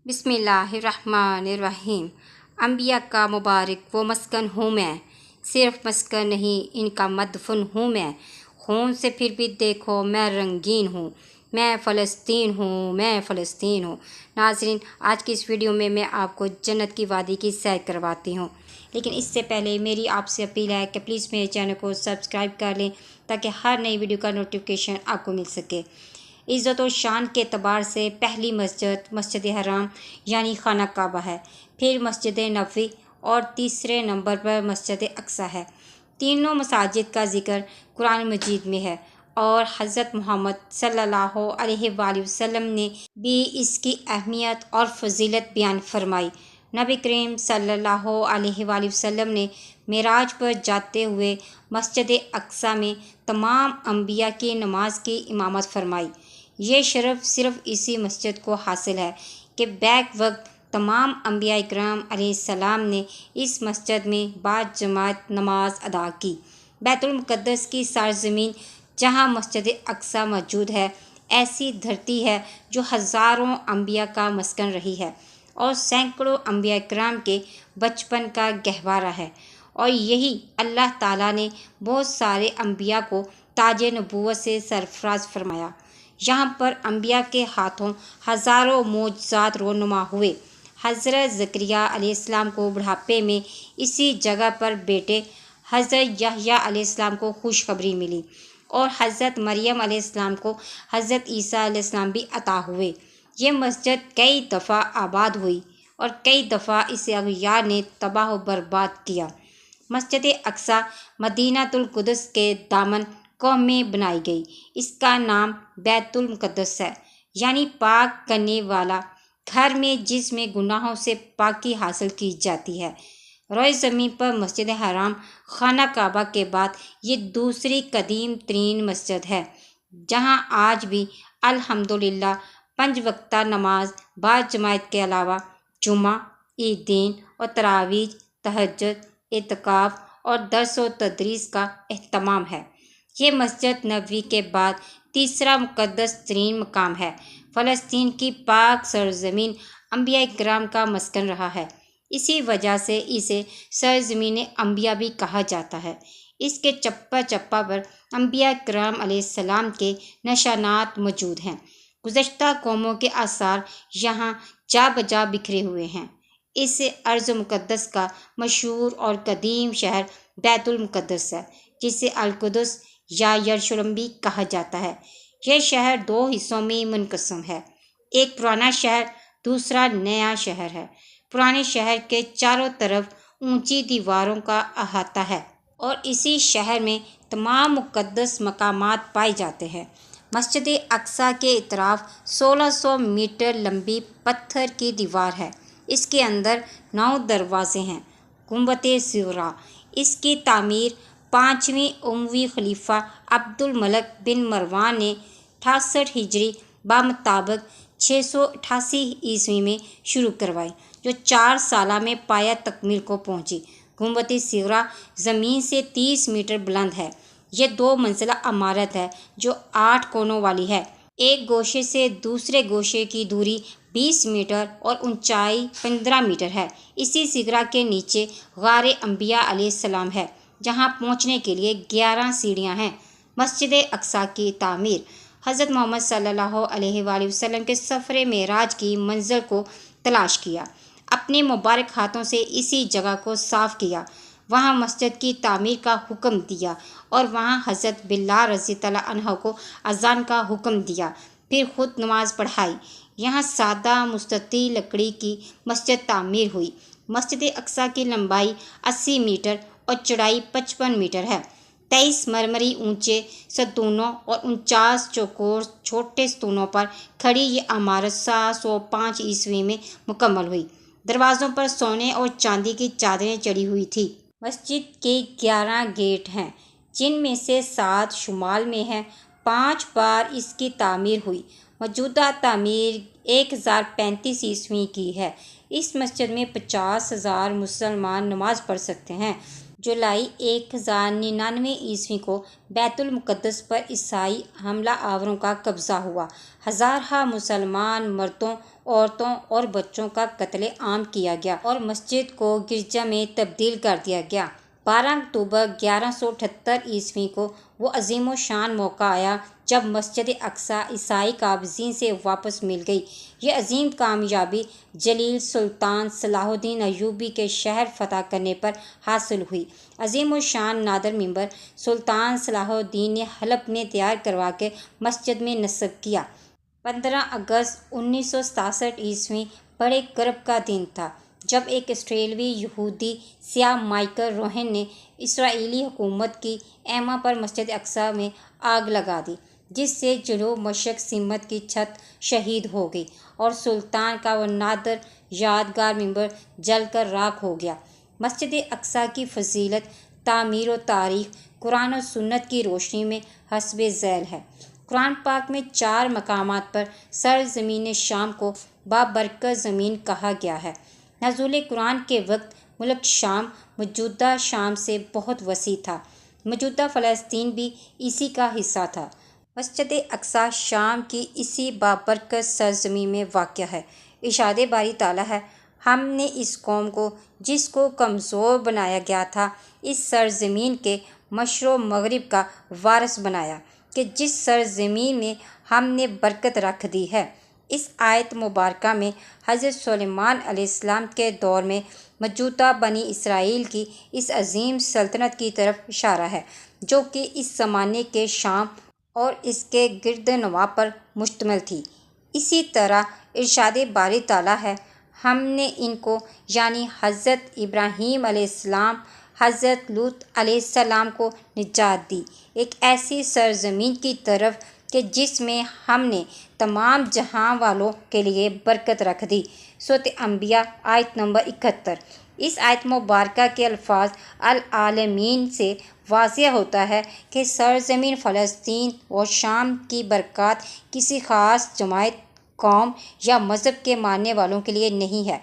بسم اللہ الرحمن الرحیم۔ انبیاء کا مبارک وہ مسکن ہوں میں، صرف مسکن نہیں ان کا مدفن ہوں میں۔ خون سے پھر بھی دیکھو میں رنگین ہوں، میں فلسطین ہوں، میں فلسطین ہوں۔ ناظرین، آج کی اس ویڈیو میں آپ کو جنت کی وادی کی سیر کرواتی ہوں، لیکن اس سے پہلے میری آپ سے اپیل ہے کہ پلیز میرے چینل کو سبسکرائب کر لیں تاکہ ہر نئی ویڈیو کا نوٹیفیکیشن آپ کو مل سکے۔ عزت و شان کے اعتبار سے پہلی مسجد حرام یعنی خانہ کعبہ ہے، پھر مسجد نبوی اور تیسرے نمبر پر مسجد اقصیٰ ہے۔ تینوں مساجد کا ذکر قرآن مجید میں ہے اور حضرت محمد صلی اللہ علیہ وآلہ وسلم نے بھی اس کی اہمیت اور فضیلت بیان فرمائی۔ نبی کریم صلی اللہ علیہ وآلہ وسلم نے معراج پر جاتے ہوئے مسجد اقصیٰ میں تمام انبیاء کی نماز کی امامت فرمائی۔ یہ شرف صرف اسی مسجد کو حاصل ہے کہ بیک وقت تمام انبیاء اکرام علیہ السلام نے اس مسجد میں باجماعت نماز ادا کی۔ بیت المقدس کی سرزمین جہاں مسجد اقصیٰ موجود ہے، ایسی دھرتی ہے جو ہزاروں انبیاء کا مسکن رہی ہے اور سینکڑوں انبیاء اکرام کے بچپن کا گہوارہ ہے، اور یہی اللہ تعالیٰ نے بہت سارے انبیاء کو تاج نبوت سے سرفراز فرمایا۔ یہاں پر انبیاء کے ہاتھوں ہزاروں معجزات رونما ہوئے۔ حضرت زکریا علیہ السلام کو بڑھاپے میں اسی جگہ پر بیٹے حضرت یحییٰ علیہ السلام کو خوشخبری ملی، اور حضرت مریم علیہ السلام کو حضرت عیسیٰ علیہ السلام بھی عطا ہوئے۔ یہ مسجد کئی دفعہ آباد ہوئی اور کئی دفعہ اسے اغیار نے تباہ و برباد کیا۔ مسجد اقصیٰ مدینہ القدس کے دامن کوہ میں بنائی گئی۔ اس کا نام بیت المقدس ہے، یعنی پاک کرنے والا گھر میں جس میں گناہوں سے پاکی حاصل کی جاتی ہے۔ روئے زمین پر مسجد حرام خانہ کعبہ کے بعد یہ دوسری قدیم ترین مسجد ہے، جہاں آج بھی الحمدللہ 5 وقتہ نماز باجماعت کے علاوہ جمعہ، عیدین اور تراویح، تہجد، اعتکاف اور درس و تدریس کا اہتمام ہے۔ یہ مسجد نبوی کے بعد تیسرا مقدس ترین مقام ہے۔ فلسطین کی پاک سرزمین انبیاء اکرام کا مسکن رہا ہے، اسی وجہ سے اسے سرزمین انبیاء بھی کہا جاتا ہے۔ اس کے چپہ چپہ پر انبیاء اکرام علیہ السلام کے نشانات موجود ہیں۔ گزشتہ قوموں کے آثار یہاں جا بجا بکھرے ہوئے ہیں۔ اس ارض مقدس کا مشہور اور قدیم شہر بیت المقدس ہے، جسے القدس یا یروشلم بھی کہا جاتا ہے۔ یہ شہر 2 حصوں میں منقسم ہے، ایک پرانا شہر، دوسرا نیا شہر ہے۔ پرانے شہر کے چاروں طرف اونچی دیواروں کا احاطہ ہے اور اسی شہر میں تمام مقدس مقامات پائے جاتے ہیں۔ مسجد اقصیٰ کے اطراف 1600 میٹر لمبی پتھر کی دیوار ہے۔ اس کے اندر 9 دروازے ہیں۔ گنبد صغریٰ، اس کی تعمیر 5ویں اموی خلیفہ عبد الملک بن مروان نے 68 ہجری بمطابق 688 عیسوی میں شروع کروائی، جو 4 سالہ میں پایہ تکمیل کو پہنچی۔ گنبد صغریٰ زمین سے 30 میٹر بلند ہے۔ یہ 2 منزلہ عمارت ہے جو 8 کونوں والی ہے۔ ایک گوشے سے دوسرے گوشے کی دوری 20 میٹر اور اونچائی 15 میٹر ہے۔ اسی صغریٰ کے نیچے غار انبیاء علیہ السلام ہے، جہاں پہنچنے کے لیے 11 سیڑھیاں ہیں۔ مسجد اقصیٰ کی تعمیر حضرت محمد صلی اللہ علیہ وآلہ وسلم کے سفر معراج کی منزل کو تلاش کیا، اپنے مبارک ہاتھوں سے اسی جگہ کو صاف کیا، وہاں مسجد کی تعمیر کا حکم دیا اور وہاں حضرت بلال رضی اللہ عنہ کو اذان کا حکم دیا، پھر خود نماز پڑھائی۔ یہاں سادہ مستطیل لکڑی کی مسجد تعمیر ہوئی۔ مسجد اقصیٰ کی لمبائی 80 میٹر اور چوڑائی 55 میٹر ہے۔ 23 مرمری اونچے ستونوں اور 49 چوکور چھوٹے ستونوں پر کھڑی یہ عمارت 705 عیسوی میں مکمل ہوئی۔ دروازوں پر سونے اور چاندی کی چادریں چڑھی ہوئی تھی۔ مسجد کے 11 گیٹ ہیں، جن میں سے 7 شمال میں ہیں۔ 5 بار اس کی تعمیر ہوئی۔ موجودہ تعمیر 1035 عیسوی کی ہے۔ اس مسجد میں 50,000 مسلمان نماز پڑھ سکتے ہیں، جولائی 1099 کو بیت المقدس پر عیسائی حملہ آوروں کا قبضہ ہوا۔ ہزارہ مسلمان مردوں، عورتوں اور بچوں کا قتل عام کیا گیا اور مسجد کو گرجا میں تبدیل کر دیا گیا۔ 12 اکتوبر 1178 کو وہ عظیم الشان موقع آیا جب مسجد اقصیٰ عیسائی قابضین سے واپس مل گئی۔ یہ عظیم کامیابی جلیل سلطان صلاح الدین ایوبی کے شہر فتح کرنے پر حاصل ہوئی۔ عظیم الشان نادر ممبر سلطان صلاح الدین نے حلب میں تیار کروا کے مسجد میں نصب کیا۔ 15 اگست 1967 بڑے کرب کا دن تھا جب ایک آسٹریلوی یہودی سیاح مائیکل روہن نے اسرائیلی حکومت کی خیمہ پر مسجد اقصیٰ میں آگ لگا دی، جس سے جنوب مشرق سمت کی چھت شہید ہو گئی اور سلطان کا وہ نادر یادگار ممبر جل کر راکھ ہو گیا۔ مسجد اقصیٰ کی فضیلت، تعمیر و تاریخ قرآن و سنت کی روشنی میں حسب ذیل ہے۔ قرآن پاک میں 4 مقامات پر سرزمین شام کو بابرکت زمین کہا گیا ہے۔ نزول قرآن کے وقت ملک شام موجودہ شام سے بہت وسیع تھا۔ موجودہ فلسطین بھی اسی کا حصہ تھا۔ مسجد اقصیٰ شام کی اسی بابرکت سرزمین میں واقع ہے۔ ارشاد باری تعالیٰ ہے، ہم نے اس قوم کو جس کو کمزور بنایا گیا تھا اس سرزمین کے مشرق و مغرب کا وارث بنایا کہ جس سرزمین میں ہم نے برکت رکھ دی ہے۔ اس آیت مبارکہ میں حضرت سلیمان علیہ السلام کے دور میں موجودہ بنی اسرائیل کی اس عظیم سلطنت کی طرف اشارہ ہے جو کہ اس زمانے کے شام اور اس کے گرد نواح پر مشتمل تھی۔ اسی طرح ارشاد باری تعالیٰ ہے، ہم نے ان کو یعنی حضرت ابراہیم علیہ السلام، حضرت لوط علیہ السلام کو نجات دی، ایک ایسی سرزمین کی طرف کہ جس میں ہم نے تمام جہاں والوں کے لیے برکت رکھ دی۔ سورۃ انبیاء آیت نمبر 71۔ اس آیت مبارکہ کے الفاظ العالمین سے واضح ہوتا ہے کہ سرزمین فلسطین اور شام کی برکات کسی خاص جماعت، قوم یا مذہب کے ماننے والوں کے لیے نہیں ہے۔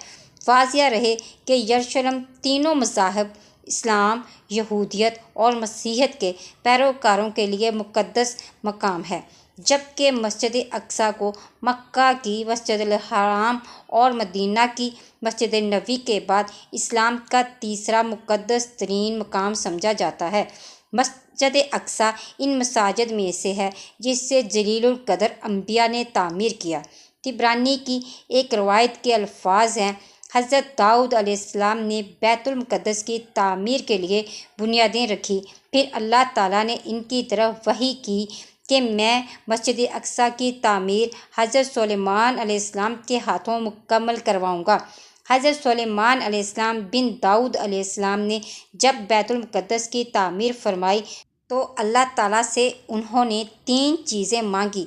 واضح رہے کہ یروشلم تینوں مذاہب اسلام، یہودیت اور مسیحیت کے پیروکاروں کے لیے مقدس مقام ہے، جبکہ مسجد اقصیٰ کو مکہ کی مسجد الحرام اور مدینہ کی مسجد نبوی کے بعد اسلام کا تیسرا مقدس ترین مقام سمجھا جاتا ہے۔ مسجد اقصیٰ ان مساجد میں سے ہے جس سے جلیل القدر انبیاء نے تعمیر کیا۔ طبرانی کی ایک روایت کے الفاظ ہیں، حضرت داؤد علیہ السلام نے بیت المقدس کی تعمیر کے لیے بنیادیں رکھی، پھر اللہ تعالیٰ نے ان کی طرف وحی کی کہ میں مسجد اقصیٰ کی تعمیر حضرت سلیمان علیہ السلام کے ہاتھوں مکمل کرواؤں گا۔ حضرت سلیمان علیہ السلام بن داؤد علیہ السلام نے جب بیت المقدس کی تعمیر فرمائی تو اللہ تعالیٰ سے انہوں نے 3 چیزیں مانگی،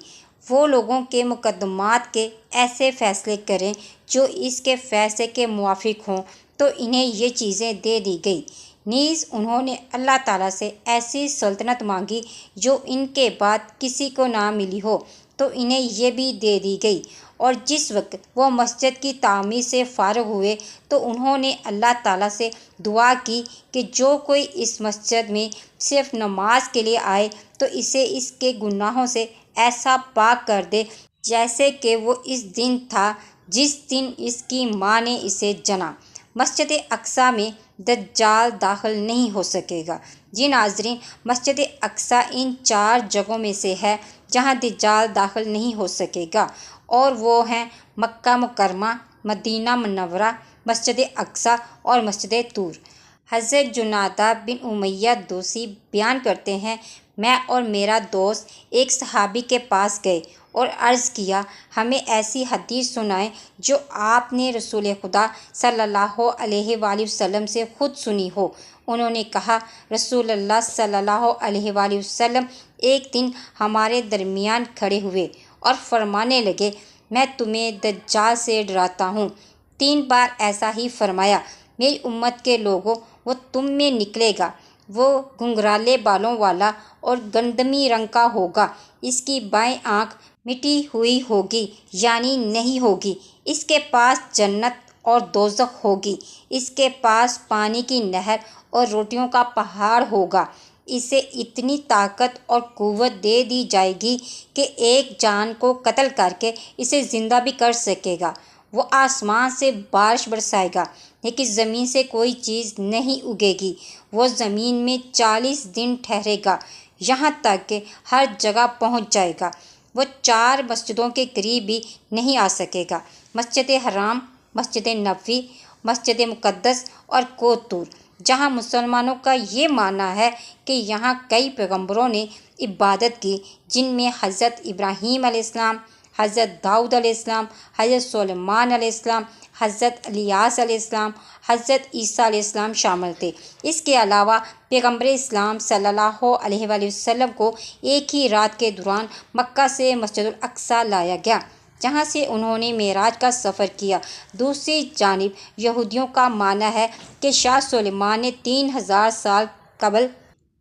وہ لوگوں کے مقدمات کے ایسے فیصلے کریں جو اس کے فیصلے کے موافق ہوں تو انہیں یہ چیزیں دے دی گئی۔ نیز انہوں نے اللہ تعالیٰ سے ایسی سلطنت مانگی جو ان کے بعد کسی کو نہ ملی ہو تو انہیں یہ بھی دے دی گئی۔ اور جس وقت وہ مسجد کی تعمیر سے فارغ ہوئے تو انہوں نے اللہ تعالیٰ سے دعا کی کہ جو کوئی اس مسجد میں صرف نماز کے لیے آئے تو اسے اس کے گناہوں سے ایسا پاک کر دے جیسے کہ وہ اس دن تھا جس دن اس کی ماں نے اسے جنا۔ مسجد اقصیٰ میں دجال داخل نہیں ہو سکے گا۔ جی ناظرین، مسجد اقصیٰ ان 4 جگہوں میں سے ہے جہاں دجال داخل نہیں ہو سکے گا، اور وہ ہیں مکہ مکرمہ، مدینہ منورہ، مسجد اقصیٰ اور مسجد طور۔ حضرت جنادہ بن امیہ دوسی بیان کرتے ہیں، میں اور میرا دوست ایک صحابی کے پاس گئے اور عرض کیا، ہمیں ایسی حدیث سنائیں جو آپ نے رسول خدا صلی اللہ علیہ وآلہ وسلم سے خود سنی ہو۔ انہوں نے کہا، رسول اللہ صلی اللہ علیہ وآلہ وسلم ایک دن ہمارے درمیان کھڑے ہوئے اور فرمانے لگے، میں تمہیں دجال سے ڈراتا ہوں۔ 3 بار ایسا ہی فرمایا، میری امت کے لوگوں، وہ تم میں نکلے گا، وہ گھنگرالے بالوں والا اور گندمی رنگ کا ہوگا، اس کی بائیں آنکھ مٹی ہوئی ہوگی یعنی نہیں ہوگی، اس کے پاس جنت اور دوزخ ہوگی، اس کے پاس پانی کی نہر اور روٹیوں کا پہاڑ ہوگا۔ اسے اتنی طاقت اور قوت دے دی جائے گی کہ ایک جان کو قتل کر کے اسے زندہ بھی کر سکے گا۔ وہ آسمان سے بارش برسائے گا لیکن زمین سے کوئی چیز نہیں اگے گی۔ وہ زمین میں 40 دن ٹھہرے گا یہاں تک کہ ہر جگہ پہنچ جائے گا۔ وہ 4 مسجدوں کے قریب بھی نہیں آ سکے گا، مسجد حرام، مسجد نبوی، مسجد مقدس اور کوہ طور، جہاں مسلمانوں کا یہ ماننا ہے کہ یہاں کئی پیغمبروں نے عبادت کی، جن میں حضرت ابراہیم علیہ السلام، حضرت داؤد علیہ السلام، حضرت سلیمان علیہ السلام، حضرت الیاس علیہ السلام، حضرت عیسیٰ علیہ السلام شامل تھے۔ اس کے علاوہ پیغمبر اسلام صلی اللہ علیہ وآلہ وسلم کو ایک ہی رات کے دوران مکہ سے مسجد الاقصیٰ لایا گیا، جہاں سے انہوں نے معراج کا سفر کیا۔ دوسری جانب یہودیوں کا ماننا ہے کہ شاہ سلیمان نے 3000 سال قبل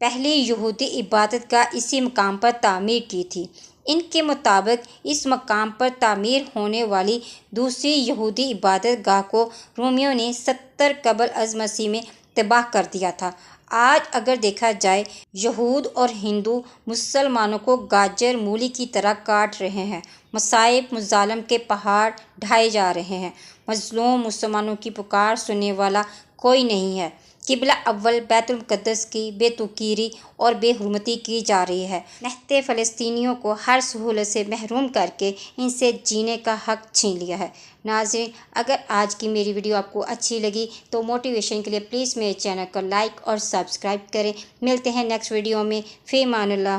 پہلی یہودی عبادت گاہ اسی مقام پر تعمیر کی تھی۔ ان کے مطابق اس مقام پر تعمیر ہونے والی دوسری یہودی عبادت گاہ کو رومیوں نے 70 قبل از مسیح میں تباہ کر دیا تھا۔ آج اگر دیکھا جائے، یہود اور ہندو مسلمانوں کو گاجر مولی کی طرح کاٹ رہے ہیں، مصائب مظالم کے پہاڑ ڈھائے جا رہے ہیں، مظلوم مسلمانوں کی پکار سننے والا کوئی نہیں ہے۔ قبلہ اول بیت المقدس کی بے توقیری اور بے حرمتی کی جا رہی ہے۔ نہتے فلسطینیوں کو ہر سہولت سے محروم کر کے ان سے جینے کا حق چھین لیا ہے۔ ناظرین، اگر آج کی میری ویڈیو آپ کو اچھی لگی تو موٹیویشن کے لیے پلیز میرے چینل کو لائک اور سبسکرائب کریں۔ ملتے ہیں نیکسٹ ویڈیو میں۔ فی امان اللہ۔